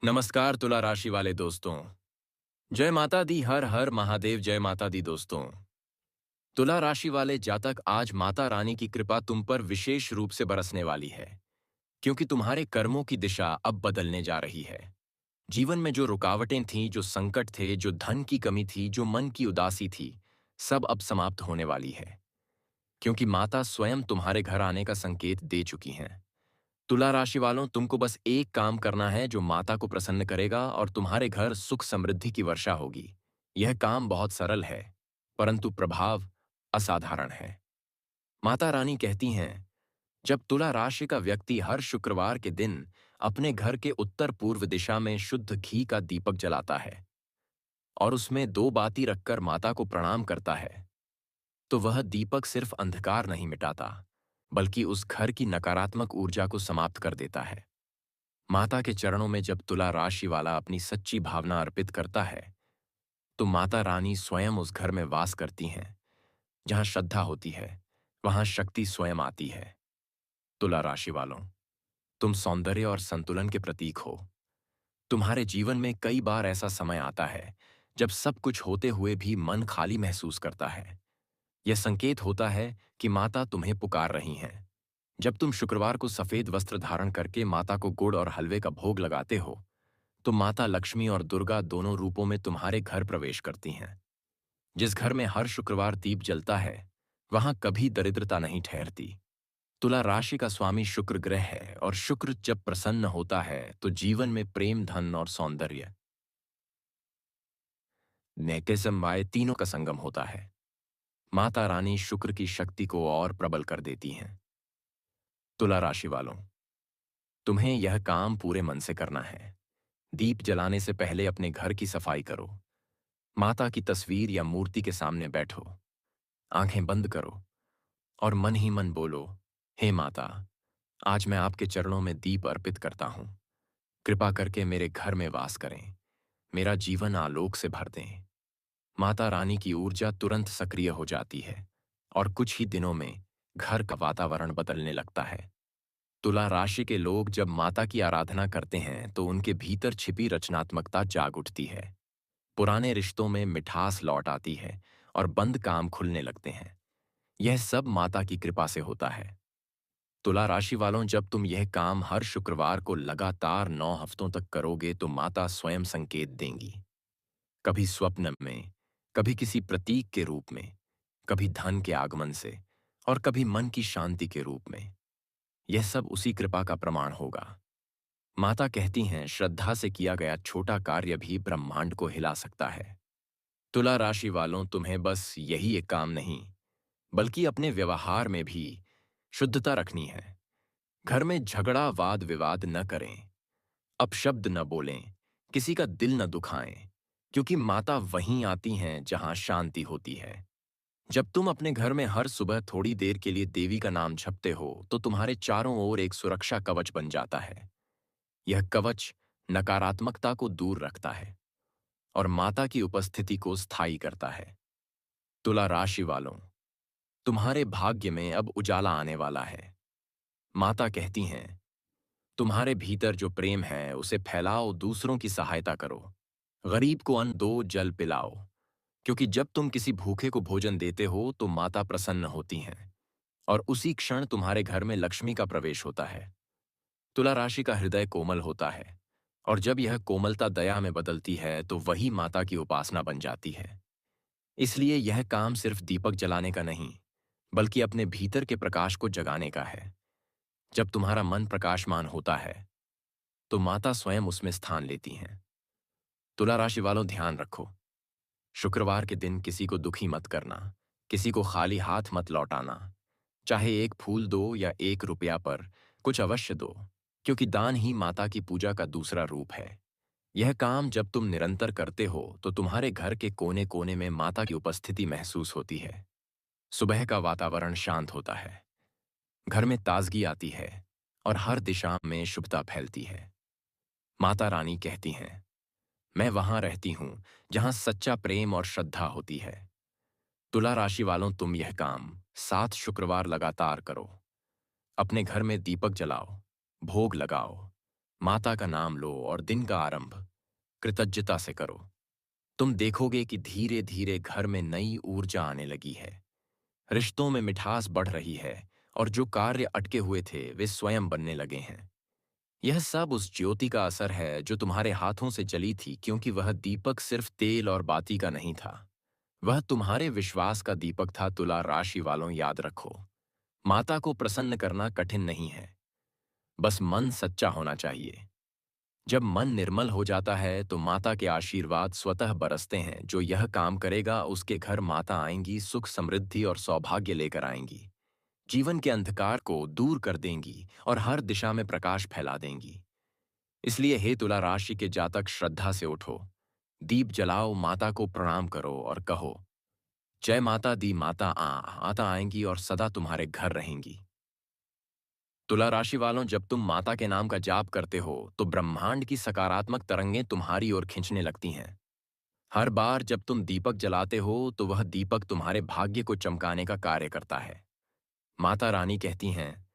नमस्कार तुला राशि वाले दोस्तों। जय माता दी, हर हर महादेव। जय माता दी दोस्तों। तुला राशि वाले जातक, आज माता रानी की कृपा तुम पर विशेष रूप से बरसने वाली है, क्योंकि तुम्हारे कर्मों की दिशा अब बदलने जा रही है। जीवन में जो रुकावटें थीं, जो संकट थे, जो धन की कमी थी, जो मन की उदासी थी, सब अब समाप्त होने वाली है, क्योंकि माता स्वयं तुम्हारे घर आने का संकेत दे चुकी हैं। तुला राशि वालों, तुमको बस एक काम करना है जो माता को प्रसन्न करेगा और तुम्हारे घर सुख समृद्धि की वर्षा होगी। यह काम बहुत सरल है, परंतु प्रभाव असाधारण है। माता रानी कहती हैं, जब तुला राशि का व्यक्ति हर शुक्रवार के दिन अपने घर के उत्तर पूर्व दिशा में शुद्ध घी का दीपक जलाता है और उसमें 2 बाती रखकर माता को प्रणाम करता है, तो वह दीपक सिर्फ अंधकार नहीं मिटाता, बल्कि उस घर की नकारात्मक ऊर्जा को समाप्त कर देता है। माता के चरणों में जब तुला राशि वाला अपनी सच्ची भावना अर्पित करता है, तो माता रानी स्वयं उस घर में वास करती हैं। जहां श्रद्धा होती है, वहां शक्ति स्वयं आती है। तुला राशि वालों, तुम सौंदर्य और संतुलन के प्रतीक हो। तुम्हारे जीवन में कई बार ऐसा समय आता है जब सब कुछ होते हुए भी मन खाली महसूस करता है। यह संकेत होता है कि माता तुम्हें पुकार रही हैं। जब तुम शुक्रवार को सफेद वस्त्र धारण करके माता को गुड़ और हलवे का भोग लगाते हो, तो माता लक्ष्मी और दुर्गा दोनों रूपों में तुम्हारे घर प्रवेश करती हैं। जिस घर में हर शुक्रवार दीप जलता है, वहां कभी दरिद्रता नहीं ठहरती। तुला राशि का स्वामी शुक्र ग्रह है, और शुक्र जब प्रसन्न होता है तो जीवन में प्रेम, धन और सौंदर्य, नेकेसम तीनों का संगम होता है। माता रानी शुक्र की शक्ति को और प्रबल कर देती हैं। तुला राशि वालों, तुम्हें यह काम पूरे मन से करना है। दीप जलाने से पहले अपने घर की सफाई करो। माता की तस्वीर या मूर्ति के सामने बैठो, आंखें बंद करो और मन ही मन बोलो, हे माता, आज मैं आपके चरणों में दीप अर्पित करता हूं। कृपा करके मेरे घर में वास करें, मेरा जीवन आलोक से भर दें। माता रानी की ऊर्जा तुरंत सक्रिय हो जाती है और कुछ ही दिनों में घर का वातावरण बदलने लगता है। तुला राशि के लोग जब माता की आराधना करते हैं तो उनके भीतर छिपी रचनात्मकता जाग उठती है। पुराने रिश्तों में मिठास लौट आती है और बंद काम खुलने लगते हैं। यह सब माता की कृपा से होता है। तुला राशि वालों, जब तुम यह काम हर शुक्रवार को लगातार 9 हफ्तों तक करोगे तो माता स्वयं संकेत देंगी। कभी स्वप्न में, कभी किसी प्रतीक के रूप में, कभी धन के आगमन से और कभी मन की शांति के रूप में। यह सब उसी कृपा का प्रमाण होगा। माता कहती हैं, श्रद्धा से किया गया छोटा कार्य भी ब्रह्मांड को हिला सकता है। तुला राशि वालों, तुम्हें बस यही एक काम नहीं, बल्कि अपने व्यवहार में भी शुद्धता रखनी है। घर में झगड़ा, वाद विवाद न करें, अपशब्द न बोलें, किसी का दिल न दुखाएं, क्योंकि माता वहीं आती हैं जहां शांति होती है। जब तुम अपने घर में हर सुबह थोड़ी देर के लिए देवी का नाम जपते हो, तो तुम्हारे चारों ओर एक सुरक्षा कवच बन जाता है। यह कवच नकारात्मकता को दूर रखता है और माता की उपस्थिति को स्थायी करता है। तुला राशि वालों, तुम्हारे भाग्य में अब उजाला आने वाला है। माता कहती हैं, तुम्हारे भीतर जो प्रेम है उसे फैलाओ, दूसरों की सहायता करो, गरीब को अन्न दो, जल पिलाओ, क्योंकि जब तुम किसी भूखे को भोजन देते हो तो माता प्रसन्न होती हैं और उसी क्षण तुम्हारे घर में लक्ष्मी का प्रवेश होता है। तुला राशि का हृदय कोमल होता है, और जब यह कोमलता दया में बदलती है तो वही माता की उपासना बन जाती है। इसलिए यह काम सिर्फ दीपक जलाने का नहीं, बल्कि अपने भीतर के प्रकाश को जगाने का है। जब तुम्हारा मन प्रकाशमान होता है, तो माता स्वयं उसमें स्थान लेती हैं। तुला राशि वालों, ध्यान रखो, शुक्रवार के दिन किसी को दुखी मत करना, किसी को खाली हाथ मत लौटाना। चाहे एक फूल दो या 1 रुपया, पर कुछ अवश्य दो, क्योंकि दान ही माता की पूजा का दूसरा रूप है। यह काम जब तुम निरंतर करते हो तो तुम्हारे घर के कोने कोने में माता की उपस्थिति महसूस होती है। सुबह का वातावरण शांत होता है, घर में ताजगी आती है और हर दिशा में शुभता फैलती है। माता रानी कहती हैं, मैं वहां रहती हूं जहां सच्चा प्रेम और श्रद्धा होती है। तुला राशि वालों, तुम यह काम 7 शुक्रवार लगातार करो। अपने घर में दीपक जलाओ, भोग लगाओ, माता का नाम लो और दिन का आरंभ कृतज्ञता से करो। तुम देखोगे कि धीरे धीरे घर में नई ऊर्जा आने लगी है, रिश्तों में मिठास बढ़ रही है और जो कार्य अटके हुए थे वे स्वयं बनने लगे हैं। यह सब उस ज्योति का असर है जो तुम्हारे हाथों से जली थी, क्योंकि वह दीपक सिर्फ तेल और बाती का नहीं था। वह तुम्हारे विश्वास का दीपक था। तुला राशि वालों, याद रखो, माता को प्रसन्न करना कठिन नहीं है, बस मन सच्चा होना चाहिए। जब मन निर्मल हो जाता है तो माता के आशीर्वाद स्वतः बरसते हैं। जो यह काम करेगा उसके घर माता आएंगी, सुख समृद्धि और सौभाग्य लेकर आएंगी, जीवन के अंधकार को दूर कर देंगी और हर दिशा में प्रकाश फैला देंगी। इसलिए हे तुला राशि के जातक, श्रद्धा से उठो, दीप जलाओ, माता को प्रणाम करो और कहो, जय माता दी। माता आता आएंगी और सदा तुम्हारे घर रहेंगी। तुला राशि वालों, जब तुम माता के नाम का जाप करते हो तो ब्रह्मांड की सकारात्मक तरंगें तुम्हारी ओर खींचने लगती हैं। हर बार जब तुम दीपक जलाते हो तो वह दीपक तुम्हारे भाग्य को चमकाने का कार्य करता है। माता रानी कहती हैं,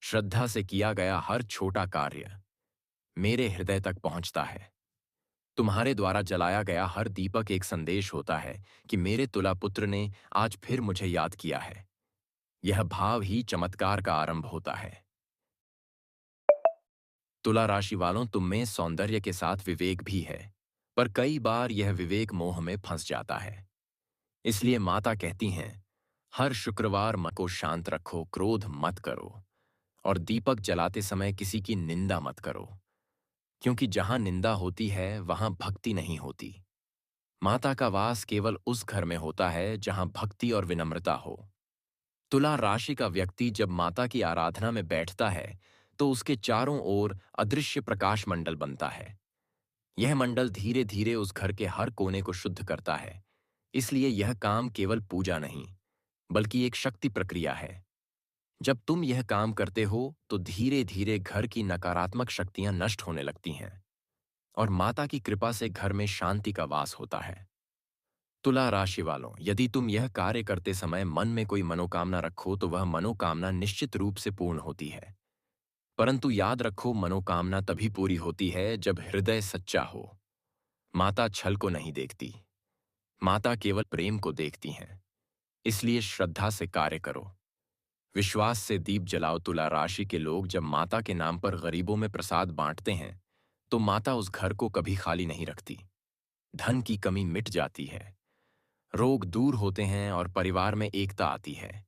श्रद्धा से किया गया हर छोटा कार्य मेरे हृदय तक पहुंचता है। तुम्हारे द्वारा जलाया गया हर दीपक एक संदेश होता है कि मेरे तुला पुत्र ने आज फिर मुझे याद किया है। यह भाव ही चमत्कार का आरंभ होता है। तुला राशि वालों, तुम में सौंदर्य के साथ विवेक भी है, पर कई बार यह विवेक मोह में फंस जाता है। इसलिए माता कहती हैं, हर शुक्रवार मन को शांत रखो, क्रोध मत करो और दीपक जलाते समय किसी की निंदा मत करो, क्योंकि जहां निंदा होती है वहां भक्ति नहीं होती। माता का वास केवल उस घर में होता है जहां भक्ति और विनम्रता हो। तुला राशि का व्यक्ति जब माता की आराधना में बैठता है तो उसके चारों ओर अदृश्य प्रकाश मंडल बनता है। यह मंडल धीरे धीरे उस घर के हर कोने को शुद्ध करता है। इसलिए यह काम केवल पूजा नहीं, बल्कि एक शक्ति प्रक्रिया है। जब तुम यह काम करते हो तो धीरे धीरे घर की नकारात्मक शक्तियां नष्ट होने लगती हैं और माता की कृपा से घर में शांति का वास होता है। तुला राशि वालों, यदि तुम यह कार्य करते समय मन में कोई मनोकामना रखो तो वह मनोकामना निश्चित रूप से पूर्ण होती है। परंतु याद रखो, मनोकामना तभी पूरी होती है जब हृदय सच्चा हो। माता छल को नहीं देखती, माता केवल प्रेम को देखती हैं। इसलिए श्रद्धा से कार्य करो, विश्वास से दीप जलाओ। तुला राशि के लोग जब माता के नाम पर गरीबों में प्रसाद बांटते हैं तो माता उस घर को कभी खाली नहीं रखती। धन की कमी मिट जाती है, रोग दूर होते हैं और परिवार में एकता आती है।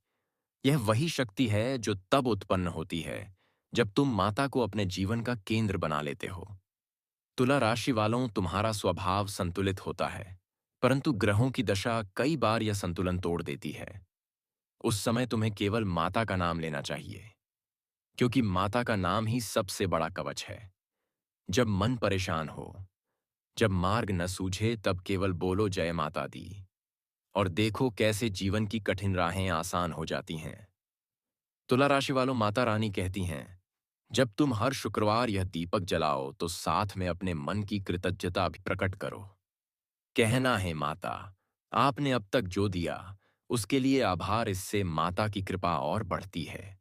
यह वही शक्ति है जो तब उत्पन्न होती है जब तुम माता को अपने जीवन का केंद्र बना लेते हो। तुला राशि वालों, तुम्हारा स्वभाव संतुलित होता है, परंतु ग्रहों की दशा कई बार यह संतुलन तोड़ देती है। उस समय तुम्हें केवल माता का नाम लेना चाहिए, क्योंकि माता का नाम ही सबसे बड़ा कवच है। जब मन परेशान हो, जब मार्ग न सूझे, तब केवल बोलो जय माता दी और देखो कैसे जीवन की कठिन राहें आसान हो जाती हैं। तुला राशि वालों, माता रानी कहती हैं, जब तुम हर शुक्रवार यह दीपक जलाओ तो साथ में अपने मन की कृतज्ञता भी प्रकट करो। कहना है, माता, आपने अब तक जो दिया उसके लिए आभार। इससे माता की कृपा और बढ़ती है।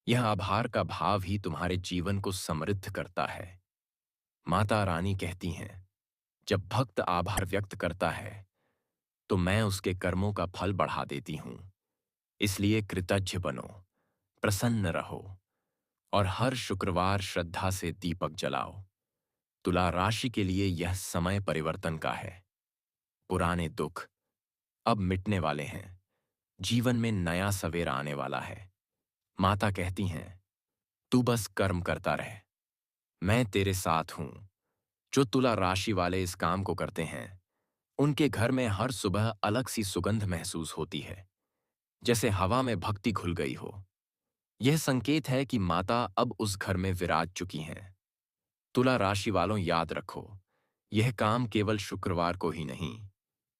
यह आभार का भाव ही तुम्हारे जीवन को समृद्ध करता है। माता रानी कहती हैं, जब भक्त आभार व्यक्त करता है तो मैं उसके कर्मों का फल बढ़ा देती हूं। इसलिए कृतज्ञ बनो, प्रसन्न रहो और हर शुक्रवार श्रद्धा से दीपक जलाओ। तुला राशि के लिए यह समय परिवर्तन का है। पुराने दुख अब मिटने वाले हैं, जीवन में नया सवेरा आने वाला है। माता कहती हैं, तू बस कर्म करता रह, मैं तेरे साथ हूं। जो तुला राशि वाले इस काम को करते हैं उनके घर में हर सुबह अलग सी सुगंध महसूस होती है, जैसे हवा में भक्ति घुल गई हो। यह संकेत है कि माता अब उस घर में विराज चुकी हैं। तुला राशि वालों, याद रखो, यह काम केवल शुक्रवार को ही नहीं,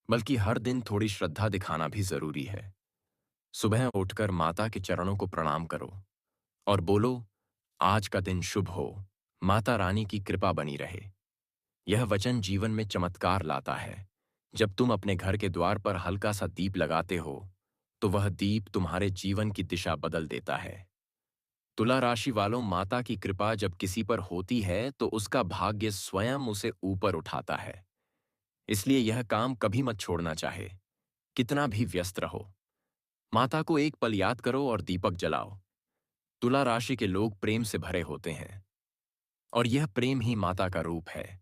बल्कि हर दिन थोड़ी श्रद्धा दिखाना भी जरूरी है। सुबह उठकर माता के चरणों को प्रणाम करो और बोलो, आज का दिन शुभ हो, माता रानी की कृपा बनी रहे। यह वचन जीवन में चमत्कार लाता है। जब तुम अपने घर के द्वार पर हल्का सा दीप लगाते हो तो वह दीप तुम्हारे जीवन की दिशा बदल देता है। तुला राशि वालों, माता की कृपा जब किसी पर होती है तो उसका भाग्य स्वयं उसे ऊपर उठाता है। इसलिए यह काम कभी मत छोड़ना चाहे, कितना भी व्यस्त रहो। माता को एक पल याद करो और दीपक जलाओ। तुला राशि के लोग प्रेम से भरे होते हैं, और यह प्रेम ही माता का रूप है।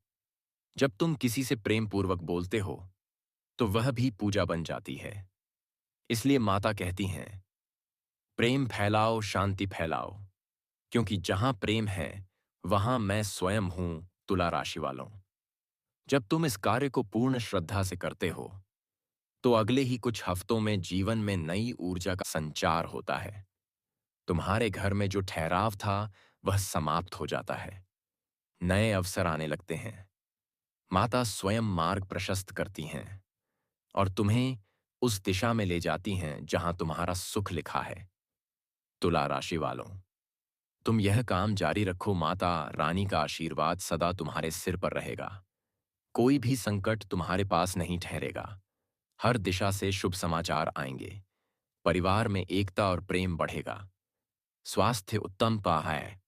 जब तुम किसी से प्रेम पूर्वक बोलते हो तो वह भी पूजा बन जाती है। इसलिए माता कहती हैं, प्रेम फैलाओ, शांति फैलाओ, क्योंकि जहां प्रेम है वहां मैं स्वयं हूं। तुला राशि वालों, जब तुम इस कार्य को पूर्ण श्रद्धा से करते हो तो अगले ही कुछ हफ्तों में जीवन में नई ऊर्जा का संचार होता है। तुम्हारे घर में जो ठहराव था वह समाप्त हो जाता है। नए अवसर आने लगते हैं। माता स्वयं मार्ग प्रशस्त करती हैं और तुम्हें उस दिशा में ले जाती हैं जहां तुम्हारा सुख लिखा है। तुला राशि वालों, तुम यह काम जारी रखो। माता रानी का आशीर्वाद सदा तुम्हारे सिर पर रहेगा। कोई भी संकट तुम्हारे पास नहीं ठहरेगा। हर दिशा से शुभ समाचार आएंगे। परिवार में एकता और प्रेम बढ़ेगा। स्वास्थ्य उत्तम पा है,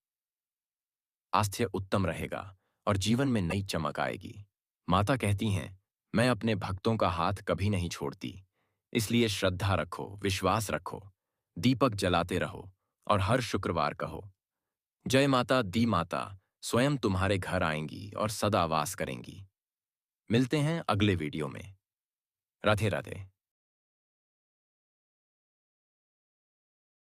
आस्थ्य उत्तम रहेगा और जीवन में नई चमक आएगी। माता कहती हैं, मैं अपने भक्तों का हाथ कभी नहीं छोड़ती। इसलिए श्रद्धा रखो, विश्वास रखो, दीपक जलाते रहो और हर शुक्रवार कहो, जय माता दी। माता स्वयं तुम्हारे घर आएंगी और सदा वास करेंगी। मिलते हैं अगले वीडियो में। राधे राधे।